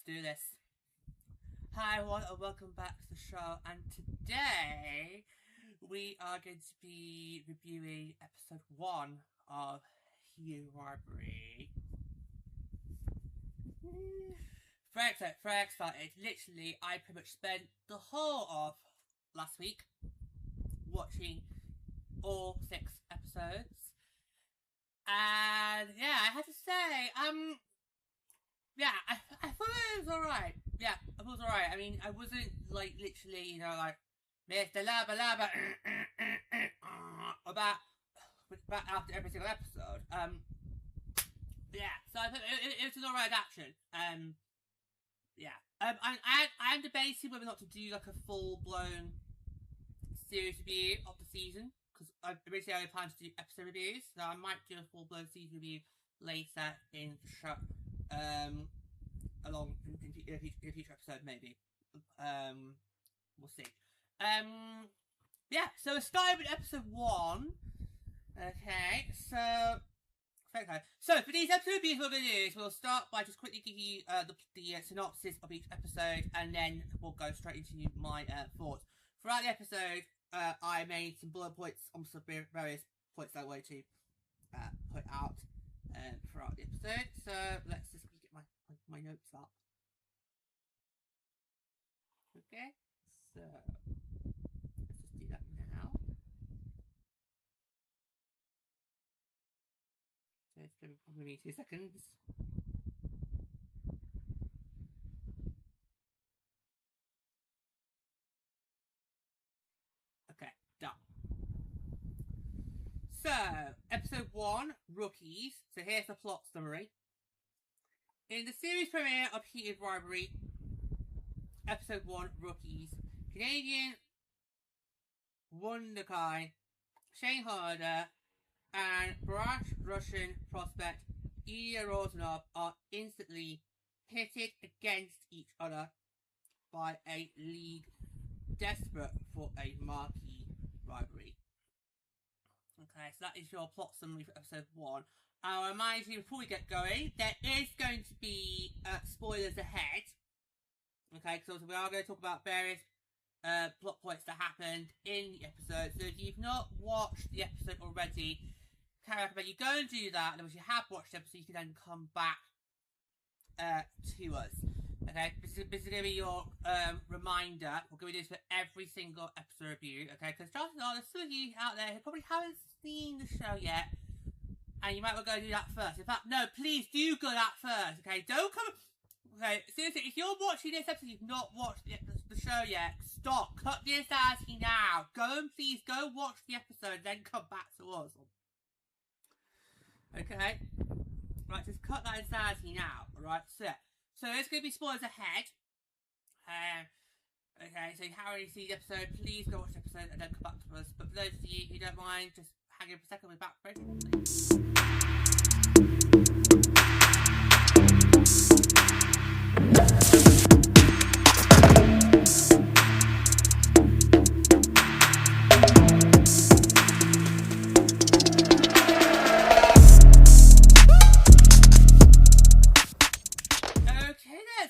do this. Hi everyone and welcome back to the show, and today we are going to be reviewing episode 1 of Heated Rivalry. Very excited. Literally, I pretty much spent the whole of last week watching all 6 episodes. And yeah, I had to say, yeah, I thought it was alright. Yeah, I thought it was alright. I mean, I wasn't like literally, you know, like Mr. Laba about after every single episode. Yeah, so I thought it was an alright action. Yeah. I am debating whether or not to do like a full-blown series review of the season, because I originally only planned to do episode reviews, so I might do a full-blown season review later in the show, along in a future episode maybe. We'll see. Yeah, so we're starting with episode 1. Okay, so for these episode reviews we're going to do, we'll start by just quickly giving you the synopsis of each episode, and then we'll go straight into my thoughts. Throughout the episode, I made some bullet points on some various points I wanted to put out throughout the episode. So let's just get my notes up. Okay, so let's just do that now. So it's going to probably be 2 seconds. Okay, done. So, episode 1, Rookies. So here's the plot summary. In the series premiere of Heated Rivalry, episode 1, Rookies, Canadian wonderkind Shane and brash Russian prospect Ilya are instantly pitted against each other by a league desperate for a marquee rivalry. Okay, so that is your plot summary for episode 1. I'll remind you before we get going, there is going to be spoilers ahead. Okay, because we are going to talk about various plot points that happened in the episode. So if you've not watched the episode already, I recommend you go and do that. And once you have watched the episode, you can then come back to us. Okay, this is going to be your reminder. We're going to do this for every single episode review. Okay, because chances are there's some of you out there who probably haven't seen the show yet, and you might well go do that first. In fact, no, please do go that first. Okay, don't come. Okay, seriously, if you're watching this episode, you've not watched the show yet, stop. Cut this out now. Go and please go watch the episode, then come back to us. Okay? Right, just cut that insanity now. Alright, so there's going to be spoilers ahead. Okay, so if you haven't already seen the episode, please go watch the episode and then come back to us. But for those of you who don't mind, just hang on for a second, we're back very shortly.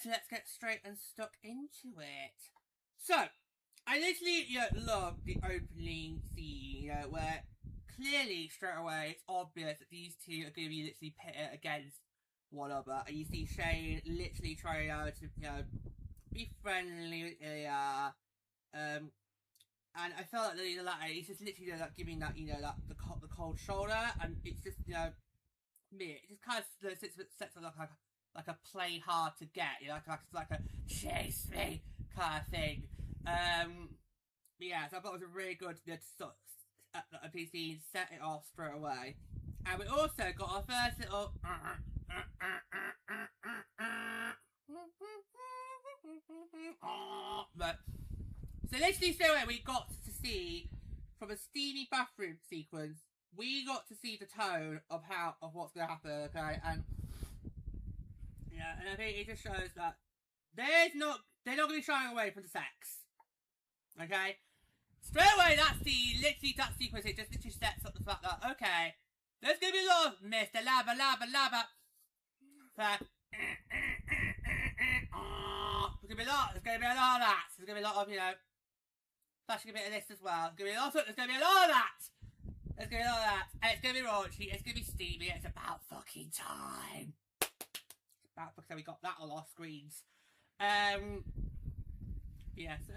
Let's get straight and stuck into it. So, I literally love the opening scene, where clearly straight away it's obvious that these two are going to be literally pitted against one another, and you see Shane literally trying to be friendly with Ilya, and I felt like the latter, he's just literally like giving that that the cold shoulder, and it's just it just kind of sets up like a play hard to get, like a chase me kind of thing. Yeah, so I thought it was a really good PC, set it off straight away. And we also got our first little so literally straight away we got to see, from a steamy bathroom sequence, we got to see the tone of what's going to happen, okay? And yeah, and I think it just shows that they're not going to be shying away from the sex. Okay? Straight away, that sequence, it just literally sets up the fact that, okay, there's going to be a lot of Mr. Laba. There's gonna be a lot. There's gonna be a lot of that. There's gonna be a lot of, you know, flashing a bit of this as well. There's gonna be a lot of that. There's gonna be a lot of that. And it's gonna be raunchy. It's gonna be steamy. It's about fucking time. It's about fucking time. We got that on our screens. Yeah. So,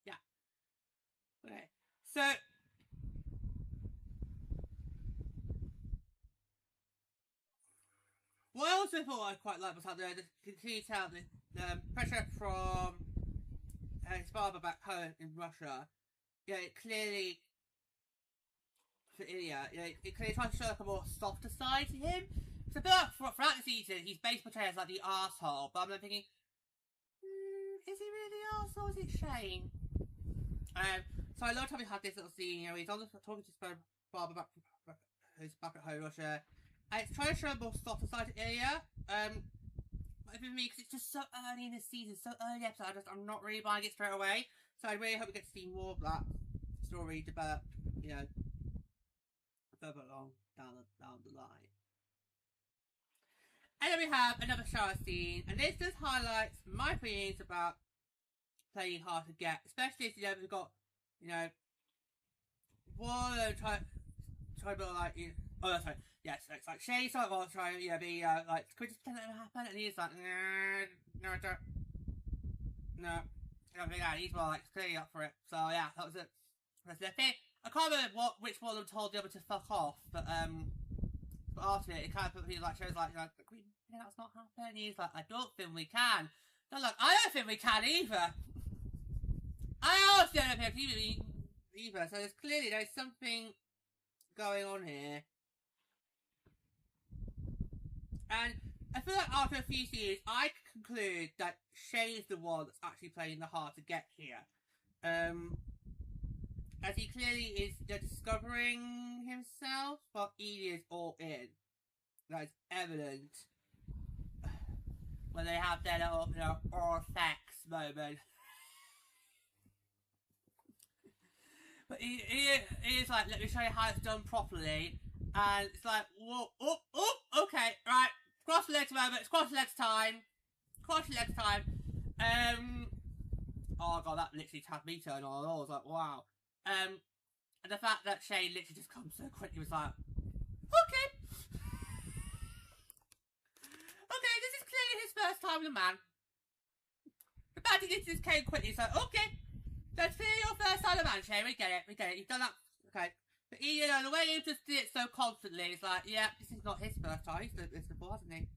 yeah. Okay. So. What I also thought I quite liked was how they continue to have the pressure from his father back home in Russia. Yeah, it clearly, for Ilya, it clearly tries to show like a more softer side to him. So I feel like throughout the season, he's basically portrayed as like the arsehole, but I'm like thinking, is he really the arsehole? Is it Shane? So I love how we had this little scene, you know, he's on the talking to his father who's back at home in Russia. And it's trying to show a more softer side to Ilya. For me, because it's just so early in the season, so early in the episode, I'm not really buying it straight away. So I really hope we get to see more of that story develop, you know, further along down the line. And then we have another shower scene, and this just highlights my feelings about playing hard to get, especially if you know we've got, you know, one try to build like, you know, oh that's right, yes, it's like Shane sort of trying to, you know, be like, could we just pretend that never happened? And he's like, no, I don't think that. He's more like clearly up for it. So yeah, that was it. That's the thing. I can't remember which one of them told the other to fuck off, but after it kind of put me like shows like that's not happening. He's like, I don't think we can. They're like, I don't think we can either. I also don't think we can either. So there's something going on here. And I feel like after a few series, I conclude that Shane is the one that's actually playing the hard to get here. As he clearly is discovering himself, but Ilya is all in. That is evident when they have their little, you know, oral sex moment. But he is like, let me show you how it's done properly. And it's like, whoa, okay, right. Cross the legs moment, it's cross the legs time. Cross the legs time. Oh god, that literally had me turn on. I was like, wow. And the fact that Shane literally just comes so quickly was like, okay. Okay, this is clearly his first time with a man. The fact he just came quickly, so okay. That's clearly your first time with a man, Shane. We get it. You've done that. Okay. But you know, the way he just did it so constantly, it's like, yeah, this is not his first time. He's done this before, hasn't he?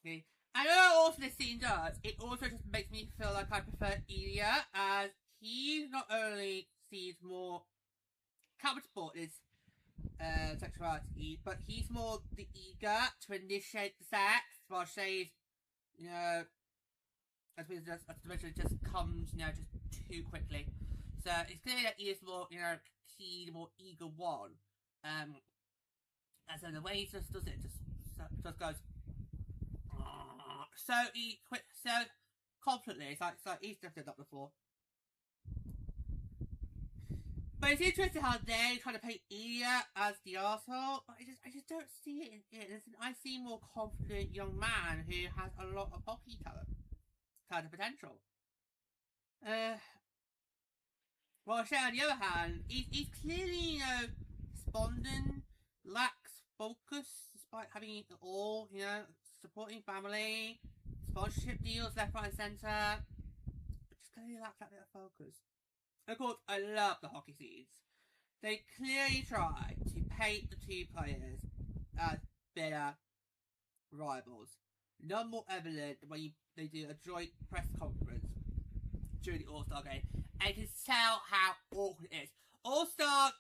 Okay. I know also this scene does, it also just makes me feel like I prefer Ilya, as he not only sees more counter-support his sexuality, but he's more the eager to initiate the sex, while Shay's, you know, as we just comes, you know, just too quickly. So it's clear that he is more, you know, key, more eager one. And so the way he just does it, just goes so confidently. It's like he's just done that before. But it's interesting how they're trying to paint Ilya as the arsehole. But I just don't see it in it. I see a more confident young man who has a lot of hockey talent, kind of potential. Well, Shane, on the other hand, he's clearly, you know, despondent, lacks focus, despite having it all, you know, supporting family, sponsorship deals left, right, and centre. But just clearly lacks that bit of focus. Of course, I love the hockey scenes. They clearly try to paint the two players as bitter rivals. None more evident when they do a joint press conference during the All-Star game. And you can tell how awkward it is. All-Star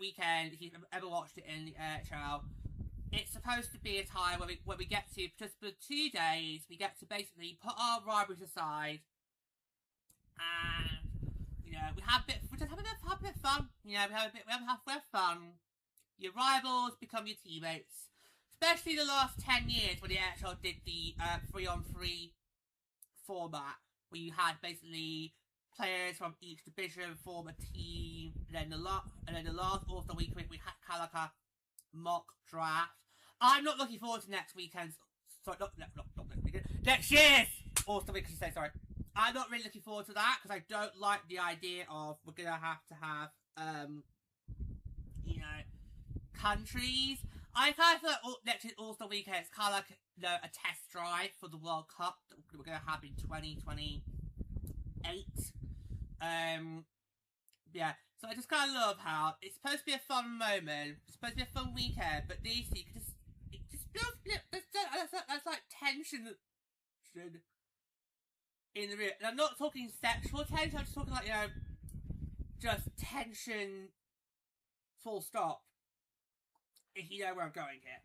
weekend, if you've ever watched it in the NHL, it's supposed to be a time where we get to, just for 2 days, we get to basically put our rivalries aside and, you know, we have a bit of fun. You know, we have fun. Your rivals become your teammates. Especially the last 10 years when the NHL did the 3-on-3 format, where you had basically players from each division form a team, and then the last All-Star Weekend we had kind of like a mock draft. I'm not looking forward to next weekend's. Sorry, not next weekend. Next year's All-Star Weekend. Sorry. I'm not really looking forward to that because I don't like the idea of we're gonna have to have you know, countries. I kind of feel like next year's All-Star Weekend is kind of like, you know, a test drive for the World Cup that we're gonna have in 2028. Yeah, so I just kind of love how it's supposed to be a fun moment, it's supposed to be a fun weekend, but these two it just feels, that's like tension in the room. And I'm not talking sexual tension, I'm just talking like, you know, just tension full stop, if you know where I'm going here.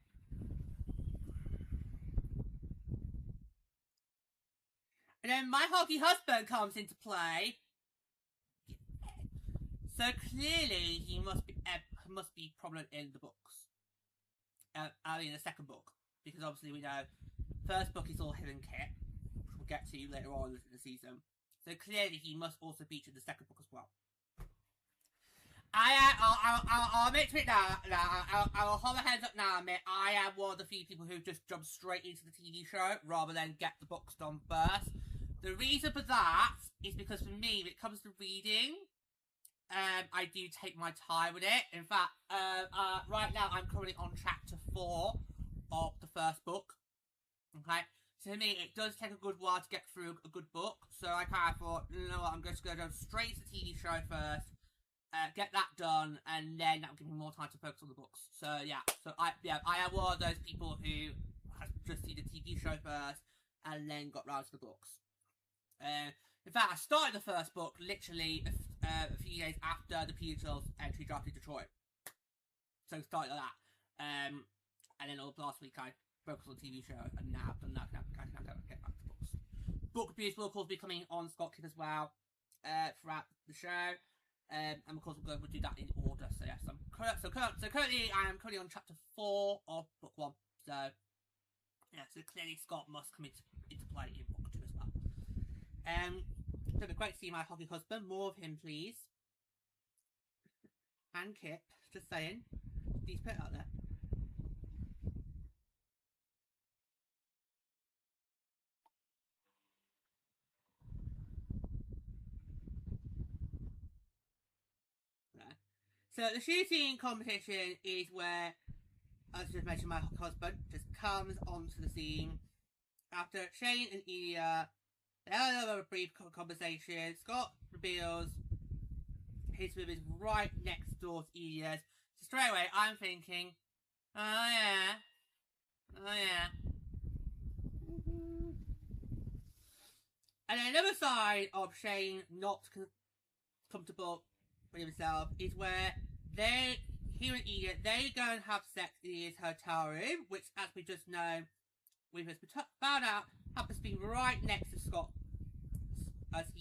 And then my hockey husband comes into play. So clearly he must be prominent in the books. In the second book. Because obviously we know first book is all him and Kip, which we'll get to later on in the season. So clearly he must also feature in the second book as well. I'll admit to it now. I'll hold my hands up now. I am one of the few people who just jump straight into the TV show rather than get the books done first. The reason for that is because for me, when it comes to reading, I do take my time with it. In fact, right now I'm currently on chapter 4 of the first book. Okay, so for me it does take a good while to get through a good book. So I kind of thought, you know what, I'm just going to go straight to the TV show first. Get that done, and then that will give me more time to focus on the books. So yeah, I am one of those people who has just seen the TV show first and then got round to the books. In fact, I started the first book literally a few days after the Beatles entry draft in Detroit. So it started like that. And then last week I focused on the TV show, and now I've done that. Now I can get back to books. Book reviews will of course be coming on ScottKip as well throughout the show. And of course we'll do that in order. So yes, so currently I am on chapter 4 of book 1. So yeah, so clearly Scott must come into play in book 2 as well. So it'd be great to see my hockey husband. More of him, please. And Kip, just saying. Please put it out there. So the shooting competition is where, as I just mentioned, my husband just comes onto the scene after Shane and Ilya. They have a brief conversation. Scott reveals his room is right next door to Ilya's. So straight away, I'm thinking, oh yeah. And another side of Shane not comfortable with himself is where he and Ilya, they go and have sex in his hotel room, which, as we just know, we've just found out happens to be right next to Scott, as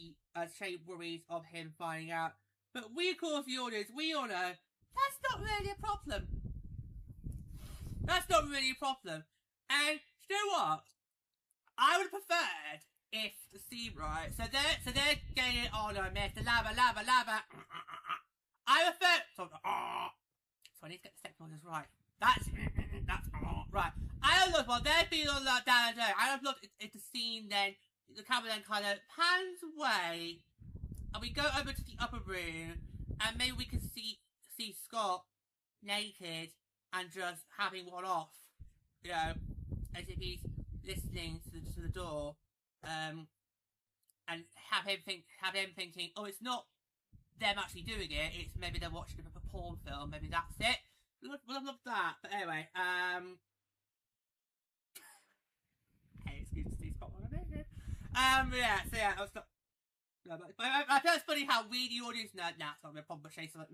Shane worries of him finding out. But we, of course, the audience, we all know that's not really a problem. That's not really a problem. And you know what? I would have preferred if the scene, right? So they're getting it on, Mr. Lava. I prefer. So I need to get the sex noises right. That's right. I don't look while they're being on that down there. I don't look at the scene. Then the camera then kind of pans away, and we go over to the upper room, and maybe we can see Scott naked and just having one off, you know, as if he's listening to the door, and have him thinking, oh, it's not them actually doing it. It's maybe they're watching a porn film. Maybe that's it. Would have loved that. But anyway, hey, it's good to see Scott on it. Yeah. So yeah, I was not. No, but I feel it's funny how we, the audience, it's not my problem. But Shane's like,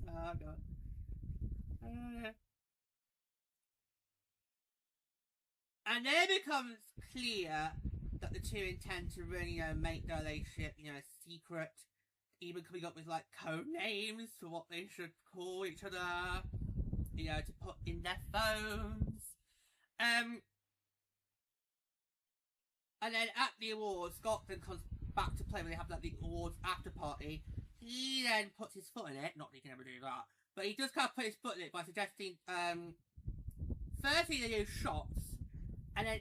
oh god. And then it becomes clear that the two intend to really, you know, make their relationship, you know, secret. Even coming up with like code names for what they should call each other, you know, to put in their phones. And then at the awards, Scott then comes back to play when they have like the awards after party, he then puts his foot in it. Not that he can ever do that, but he does kind of put his foot in it by suggesting, firstly they do shots, and then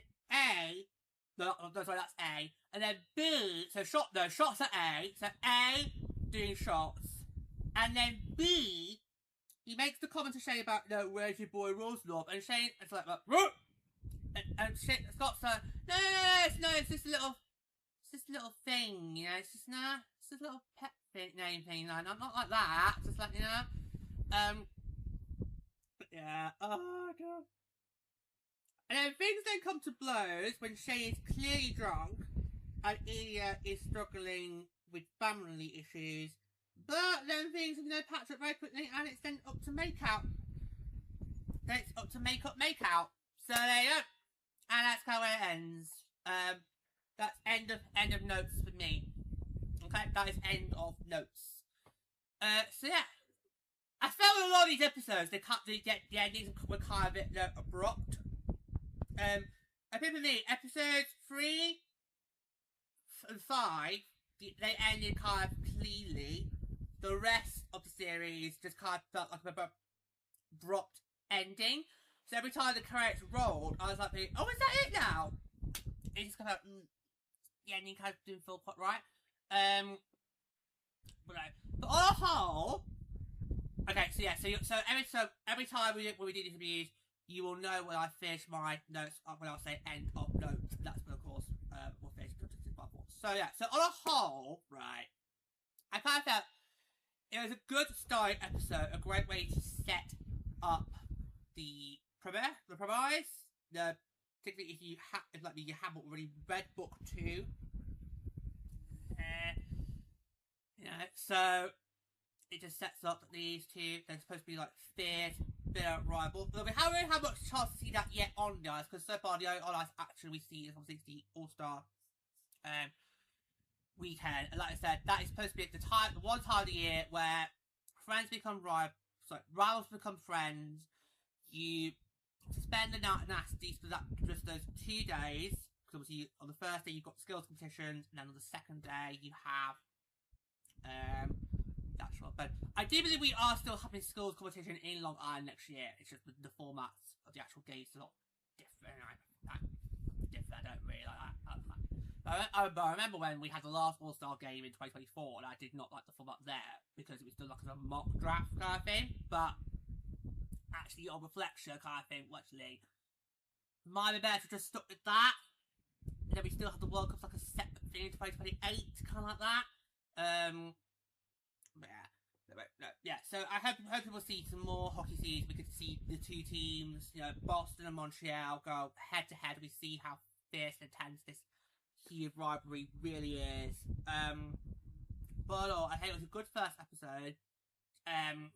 sorry, that's A, and then B. So shots are A. So A doing shots, and then B. He makes the comment to Shane about, where's your boy Roslov? And Shane is like, and Scott's like, no, it's just a little thing, it's just a little pet name thing, not like that, just like, but yeah, oh god. And then things then come to blows when Shane is clearly drunk, and Ilya is struggling with family issues. But then things patch up very quickly, and it's then up to make-out. Then it's up to make-out. So there you go. And that's how it ends. That's end of notes for me. Okay, that is end of notes. So yeah. I felt a lot of these episodes, the endings were kind of a bit abrupt. I think for me, episodes 3 and 5, they ended kind of cleanly. The rest of the series just kind of felt like an abrupt ending. So every time the characters rolled, I was like, oh, is that it now? It just kind of, the ending kind of didn't feel quite right. But on a whole, okay, so yeah, so every time we do these reviews, you will know when I finish my notes, when I'll say end of notes. That's when, of course, we'll finish my thoughts. So yeah, so on a whole, right, I kind of felt it was a good starting episode, a great way to set up the premise, particularly if you haven't already read book 2. So it just sets up these two. They're supposed to be like fierce, bitter rivals. But we haven't really had much chance to see that yet on guys, because so far the only action we see is obviously the All-Star weekend. And like I said, that is supposed to be the one time of the year where friends become rivals become friends. You spend the night nasties for that, just those 2 days, because obviously on the first day you've got skills competitions, and then on the second day you have that's right. But I do believe we are still having skills competition in Long Island next year. It's just the formats of the actual games are a lot different. I don't really like that. I remember when we had the last All-Star game in 2024, and I did not like the format there because it was done like as a mock draft kind of thing. But actually, on reflection, kind of thing, actually, might be better to just stuck with that. And then we still have the World Cup like a separate thing in 2028, kind of like that. Yeah. So I hope we'll see some more hockey scenes. We could see the two teams, Boston and Montreal, go head to head. We see how fierce and intense this Heated Rivalry really is. But I think it was a good first episode. And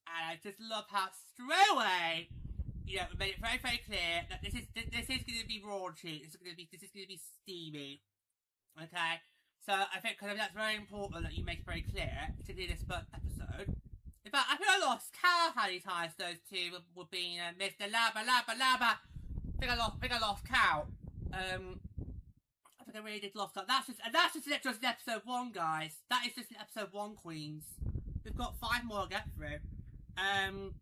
I just love how straight away, we made it very, very clear that this is going to be raunchy. This is going to be steamy. Okay. So I think that's very important that you make it very clear, particularly this first episode. In fact, I think I lost count how many times those two were being Mr. Labba. I think I lost count. I think I really did lost count. That's just episode 1, guys. That is just episode 1, Queens. We've got 5 more to get through. But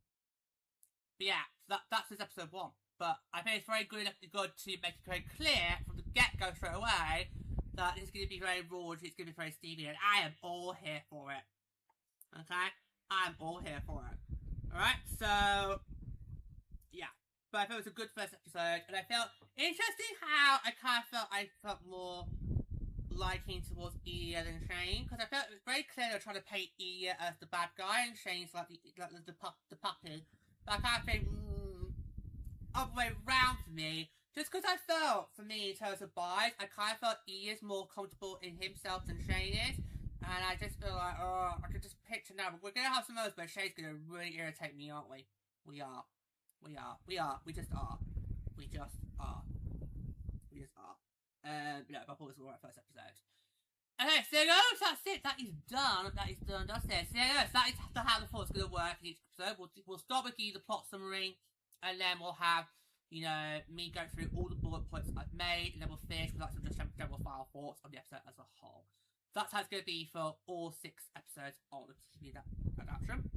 yeah, that's just episode 1. But I think it's very good to make it very clear from the get-go straight away that it's going to be very raunchy, it's going to be very steamy, and I am all here for it. Okay? I'm all here for it. Alright, so yeah. But I thought it was a good first episode, and I felt interesting how I felt more liking towards Ilya than Shane, because I felt it was very clear they were trying to paint Ilya as the bad guy, and Shane's like the puppy. But I kind of think, other way round for me. Just because I felt, for me, in terms of buys, I kind of felt Ilya's more comfortable in himself than Shane is. And I just feel like, I could just picture now. We're going to have some moments where Shane's going to really irritate me, aren't we? We are. We just are. I thought it was alright first episode. Okay, so that's it. That is done. That's it. So that is how the thought's going to work in each episode. We'll start with you, the plot summary, and then we'll have me go through all the bullet points I've made, and then we'll finish with some just general file thoughts on the episode as a whole. That's how it's going to be for all 6 episodes on the TV adaptation.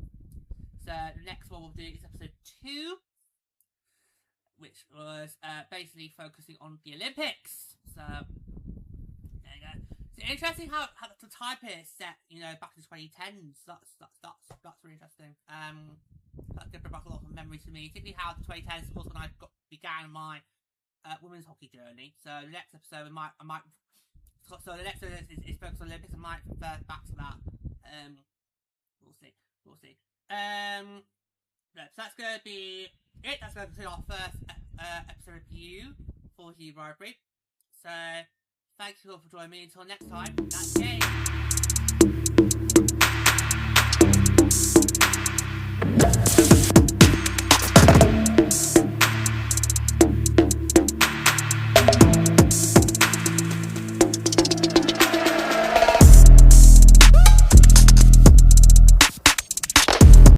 So the next one we'll do is episode 2, which was basically focusing on the Olympics. So there you go. It's interesting how the time period is set, you know, back in the 2010s. That's really interesting. That did bring back a lot of memories to me, particularly how the 2010s was when I began my women's hockey journey. So the next episode I might. So the next episode is focused on Olympics. I might refer back to that. We'll see. So that's going to be it. That's going to be our first episode review for Heated Rivalry. So thank you all for joining me. Until next time, that's game.